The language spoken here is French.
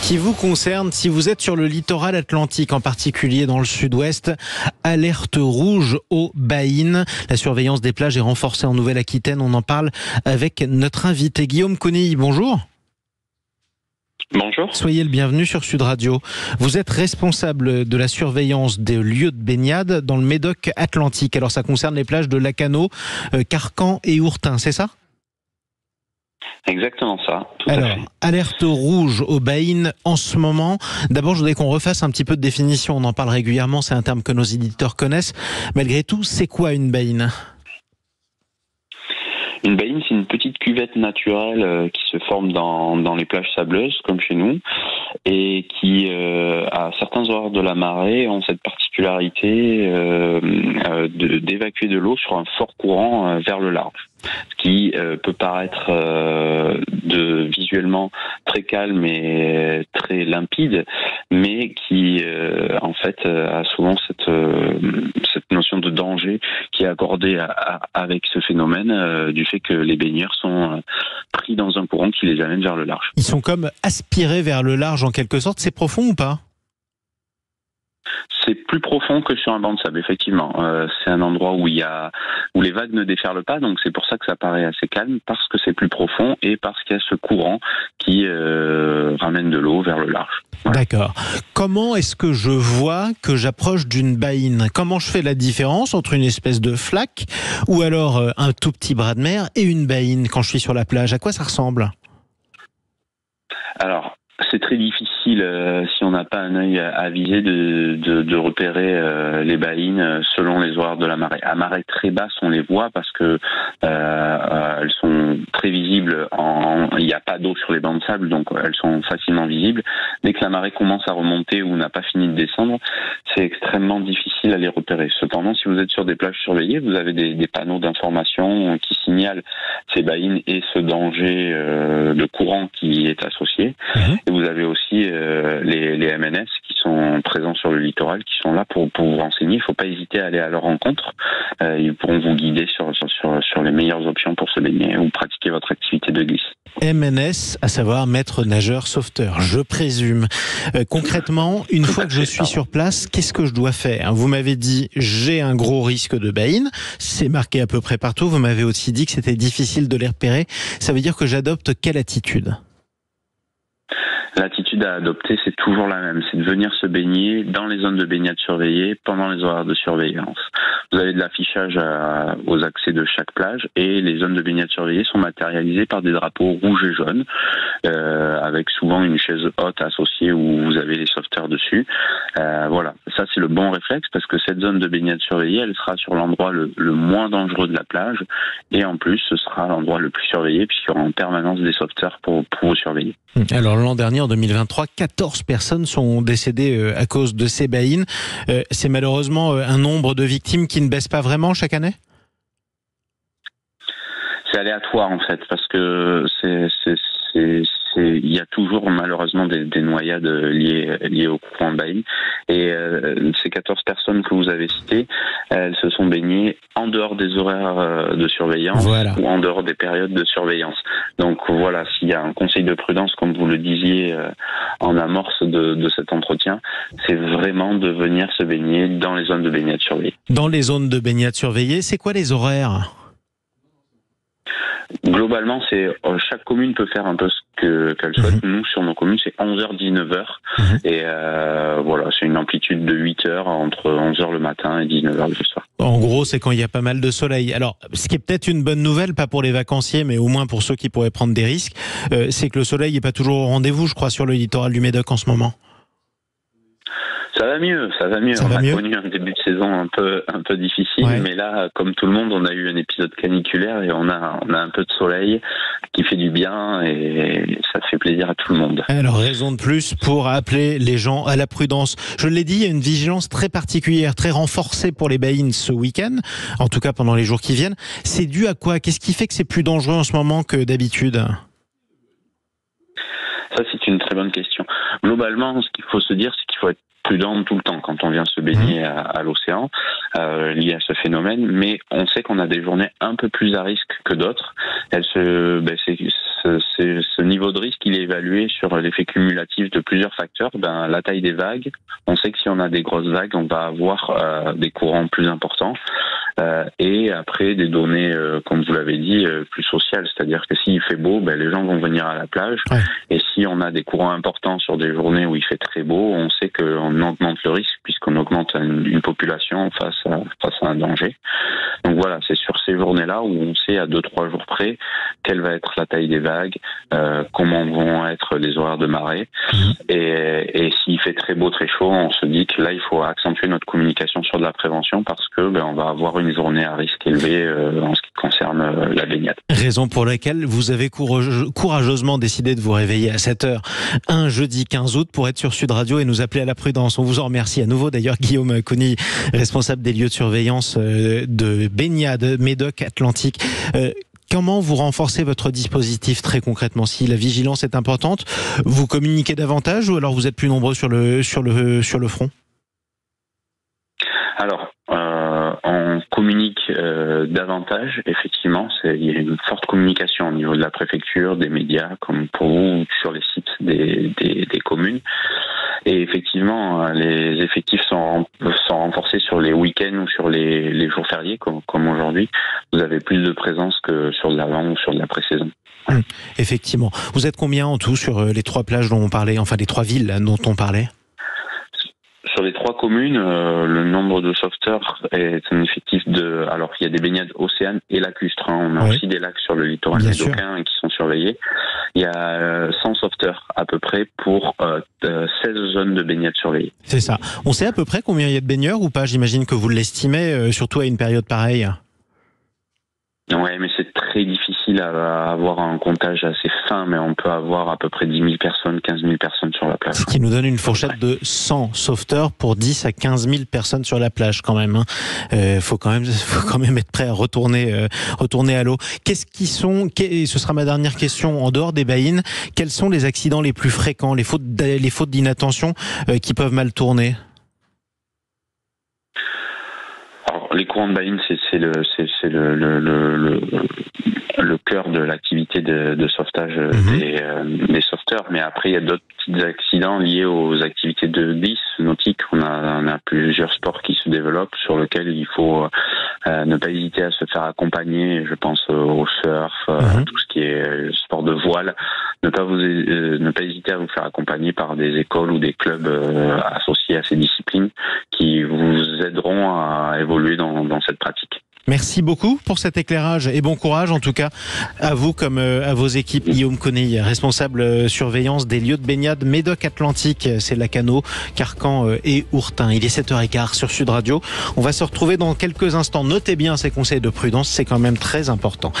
qui vous concerne. Si vous êtes sur le littoral atlantique, en particulier dans le sud-ouest, alerte rouge aux baïnes. La surveillance des plages est renforcée en Nouvelle-Aquitaine. On en parle avec notre invité Guillaume Conilly. Bonjour. Bonjour. Soyez le bienvenu sur Sud Radio. Vous êtes responsable de la surveillance des lieux de baignade dans le Médoc Atlantique. Alors ça concerne les plages de Lacanau, Carcan et Ourtin, c'est ça ? Exactement ça. Alors, alerte rouge aux baïnes en ce moment. D'abord, je voudrais qu'on refasse un petit peu de définition. On en parle régulièrement, c'est un terme que nos éditeurs connaissent. Malgré tout, c'est quoi une baïne ? Une baïne, c'est une petite cuvette naturelle qui se forme dans les plages sableuses, comme chez nous, et qui, à certains horaires de la marée, ont cette particularité d'évacuer de l'eau sur un fort courant vers le large. Ce qui peut paraître visuellement très calme et très limpide, mais qui en fait a souvent cette notion de danger qui est accordée avec ce phénomène du fait que les baigneurs sont pris dans un courant qui les amène vers le large. Ils sont comme aspirés vers le large en quelque sorte. C'est profond ou pas ? C'est plus profond que sur un banc de sable, effectivement. C'est un endroit où les vagues ne déferlent pas, donc c'est pour ça que ça paraît assez calme, parce que c'est plus profond et parce qu'il y a ce courant qui ramène de l'eau vers le large. Voilà. D'accord. Comment est-ce que je vois que j'approche d'une baïne ? Comment je fais la différence entre une espèce de flaque ou alors un tout petit bras de mer et une baïne quand je suis sur la plage ? À quoi ça ressemble ? Alors, c'est très difficile si on n'a pas un œil avisé de repérer les baïnes selon les horaires de la marée. À marée très basse, on les voit parce que elles sont très visibles. Il n'y a pas d'eau sur les bancs de sable, donc elles sont facilement visibles. Dès que la marée commence à remonter ou n'a pas fini de descendre, c'est extrêmement difficile à les repérer. Cependant, si vous êtes sur des plages surveillées, vous avez des panneaux d'information qui signalent ces baïnes et ce danger de courant qui est associé. Et vous avez aussi les MNS qui sont présents sur le littoral, qui sont là pour vous renseigner. Il ne faut pas hésiter à aller à leur rencontre. Ils pourront vous guider sur les meilleures options pour se baigner ou pratiquer votre activité de glisse. MNS, à savoir maître nageur sauveteur, je présume. Concrètement, une fois que je suis sur place, qu'est-ce que je dois faire ? Vous m'avez dit, j'ai un gros risque de baïne. C'est marqué à peu près partout. Vous m'avez aussi dit que c'était difficile de les repérer. Ça veut dire que j'adopte quelle attitude ? L'attitude à adopter, c'est toujours la même, c'est de venir se baigner dans les zones de baignade surveillées pendant les horaires de surveillance. Vous avez de l'affichage aux accès de chaque plage et les zones de baignade surveillées sont matérialisées par des drapeaux rouges et jaunes, avec souvent une chaise haute associée où vous avez les sauveteurs dessus. Voilà, ça c'est le bon réflexe parce que cette zone de baignade surveillée, elle sera sur l'endroit le moins dangereux de la plage et en plus ce sera l'endroit le plus surveillé puisqu'il y aura en permanence des sauveteurs pour vous surveiller. Alors l'an dernier, en 2023, 14 personnes sont décédées à cause de ces baïnes. C'est malheureusement un nombre de victimes qui ne baisse pas vraiment chaque année ? C'est aléatoire en fait, parce que il y a toujours malheureusement des noyades liées au courant de baïne. Et ces 14 personnes que vous avez citées, elles se sont baignées en dehors des horaires de surveillance ou en dehors des périodes de surveillance. Donc voilà, s'il y a un conseil de prudence, comme vous le disiez en amorce de cet entretien, c'est vraiment de venir se baigner dans les zones de baignade surveillées. Dans les zones de baignade surveillées, c'est quoi les horaires ? Globalement, chaque commune peut faire un peu ce qu'elle souhaite. Nous, sur nos communes, c'est 11h, 19h. Et voilà, c'est une amplitude de 8h entre 11h le matin et 19h le soir. En gros, c'est quand il y a pas mal de soleil. Alors, ce qui est peut-être une bonne nouvelle, pas pour les vacanciers, mais au moins pour ceux qui pourraient prendre des risques, c'est que le soleil n'est pas toujours au rendez-vous, je crois, sur le littoral du Médoc en ce moment. Ça va mieux. On a connu un début de saison un peu difficile, mais là, comme tout le monde, on a eu un épisode caniculaire et on a un peu de soleil qui fait du bien et ça fait plaisir à tout le monde. Alors, raison de plus pour appeler les gens à la prudence. Je l'ai dit, il y a une vigilance très particulière, très renforcée pour les baïnes ce week-end, en tout cas pendant les jours qui viennent. C'est dû à quoi ? Qu'est-ce qui fait que c'est plus dangereux en ce moment que d'habitude ? Ça, c'est une très bonne question. Globalement, ce qu'il faut se dire, c'est qu'il faut être prudent tout le temps quand on vient se baigner à l'océan lié à ce phénomène, mais on sait qu'on a des journées un peu plus à risque que d'autres. ce niveau de risque, il est évalué sur l'effet cumulatif de plusieurs facteurs. La taille des vagues. On sait que si on a des grosses vagues, on va avoir des courants plus importants. Et après des données, comme vous l'avez dit, plus sociales, c'est-à-dire que s'il fait beau, les gens vont venir à la plage. Ouais. Et si on a des courants importants sur des journées où il fait très beau, on sait qu'on augmente le risque puisqu'on augmente une population face à un danger. Donc voilà, c'est sur ces journées-là où on sait à 2-3 jours près quelle va être la taille des vagues, comment vont être les horaires de marée. Et s'il fait très beau, très chaud, on se dit que là, il faut accentuer notre communication sur de la prévention parce que on va avoir une journée à risque élevé en ce qui concerne la baignade. Raison pour laquelle vous avez courageusement décidé de vous réveiller à 7h un jeudi 15 août pour être sur Sud Radio et nous appeler à la prudence. On vous en remercie à nouveau. D'ailleurs, Guillaume Conille, responsable des lieux de surveillance de baignade Médoc Atlantique. Comment vous renforcez votre dispositif très concrètement? Si la vigilance est importante, vous communiquez davantage ou alors vous êtes plus nombreux sur le front? Alors, on communique davantage, effectivement. Il y a une forte communication au niveau de la préfecture, des médias, comme pour vous, sur les sites des communes. Et effectivement, les effectifs sont renforcés sur les week-ends ou sur les jours fériés, comme aujourd'hui. Vous avez plus de présence que sur de l'avant ou sur de la pré-saison. Effectivement. Vous êtes combien en tout sur les 3 plages dont on parlait, enfin les 3 villes dont on parlait? Sur les 3 communes, le nombre de sauveteurs est un effectif alors il y a des baignades océanes et lacustres. On a aussi des lacs sur le littoral médocain qui sont surveillés. Il y a 100 sauveteurs à peu près pour 16 zones de baignade surveillées. C'est ça. On sait à peu près combien il y a de baigneurs ou pas? J'imagine que vous l'estimez, surtout à une période pareille. Ouais, mais c'est très difficile à avoir un comptage assez fin, mais on peut avoir à peu près 10 000 personnes, 15 000 personnes sur la plage. Ce qui nous donne une fourchette de 100 sauveteurs pour 10 à 15 000 personnes sur la plage quand même. Faut quand même être prêt à retourner à l'eau. Et ce sera ma dernière question, en dehors des baïnes, quels sont les accidents les plus fréquents, les fautes d'inattention qui peuvent mal tourner? Les courants de baïne, c'est le cœur de l'activité de sauvetage des sauveteurs. Mais après, il y a d'autres petits accidents liés aux activités de glisse nautique. On a plusieurs sports qui se développent sur lesquels il faut ne pas hésiter à se faire accompagner. Je pense au surf, à tout ce qui est sport de voile. Ne pas hésiter à vous faire accompagner par des écoles ou des clubs associés à ces disciplines qui vous aideront à évoluer dans cette pratique. Merci beaucoup pour cet éclairage et bon courage en tout cas à vous comme à vos équipes. Guillaume Conille, responsable surveillance des lieux de baignade Médoc Atlantique, c'est Lacanau, Carcan et Ourtin. Il est 7h15 sur Sud Radio. On va se retrouver dans quelques instants. Notez bien ces conseils de prudence, c'est quand même très important.